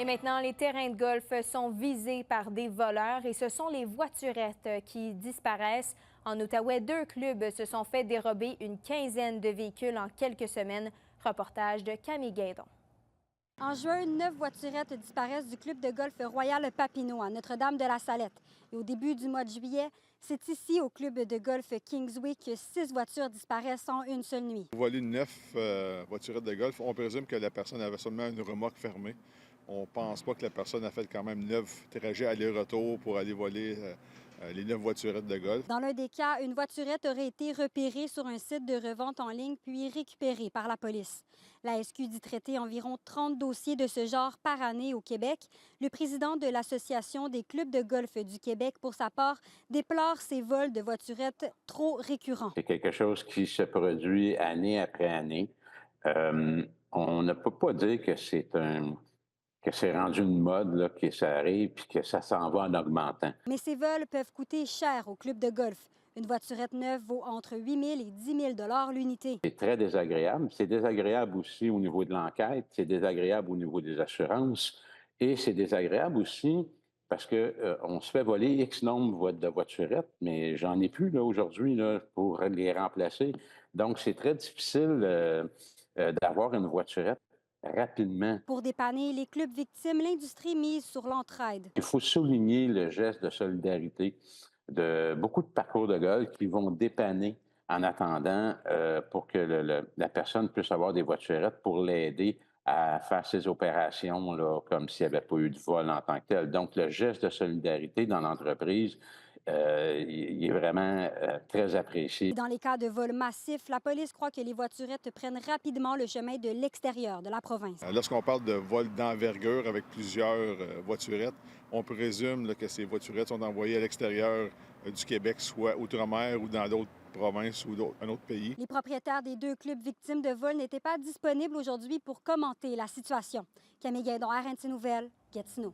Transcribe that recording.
Et maintenant, les terrains de golf sont visés par des voleurs et ce sont les voiturettes qui disparaissent. En Outaouais, 2 clubs se sont fait dérober une quinzaine de véhicules en quelques semaines. Reportage de Camille Guédon. En juin, 9 voiturettes disparaissent du club de golf Royal Papineau à Notre-Dame-de-la-Salette. Et au début du mois de juillet, c'est ici, au club de golf Kingsway, que 6 voitures disparaissent en une seule nuit. Volé 9 voiturettes de golf, on présume que la personne avait seulement une remorque fermée. On ne pense pas que la personne a fait quand même 9 trajets aller-retour pour aller voler les 9 voiturettes de golf. Dans l'un des cas, une voiturette aurait été repérée sur un site de revente en ligne puis récupérée par la police. La SQ dit traiter environ 30 dossiers de ce genre par année au Québec. Le président de l'Association des clubs de golf du Québec, pour sa part, déplore ces vols de voiturettes trop récurrents. C'est quelque chose qui se produit année après année. On ne peut pas dire que c'est rendu une mode, là, que ça arrive puis que ça s'en va en augmentant. Mais ces vols peuvent coûter cher au club de golf. Une voiturette neuve vaut entre 8 000 et 10 000 l'unité. C'est très désagréable. C'est désagréable aussi au niveau de l'enquête, c'est désagréable au niveau des assurances et c'est désagréable aussi parce qu'on se fait voler X nombre de voiturettes, mais j'en ai plus là, aujourd'hui là, pour les remplacer. Donc, c'est très difficile d'avoir une voiturette rapidement. Pour dépanner les clubs victimes, l'industrie mise sur l'entraide. Il faut souligner le geste de solidarité de beaucoup de parcours de golf qui vont dépanner en attendant pour que la personne puisse avoir des voiturettes pour l'aider à faire ses opérations là, comme s'il n'y avait pas eu de vol en tant que tel. Donc, le geste de solidarité dans l'entreprise, il est vraiment très apprécié. Dans les cas de vols massifs, la police croit que les voiturettes prennent rapidement le chemin de l'extérieur de la province. Lorsqu'on parle de vol d'envergure avec plusieurs voiturettes, on présume là, que ces voiturettes sont envoyées à l'extérieur du Québec, soit outre-mer ou dans d'autres provinces ou un autre pays. Les propriétaires des 2 clubs victimes de vol n'étaient pas disponibles aujourd'hui pour commenter la situation. Camille Guédon, RNC Nouvelles, Gatineau.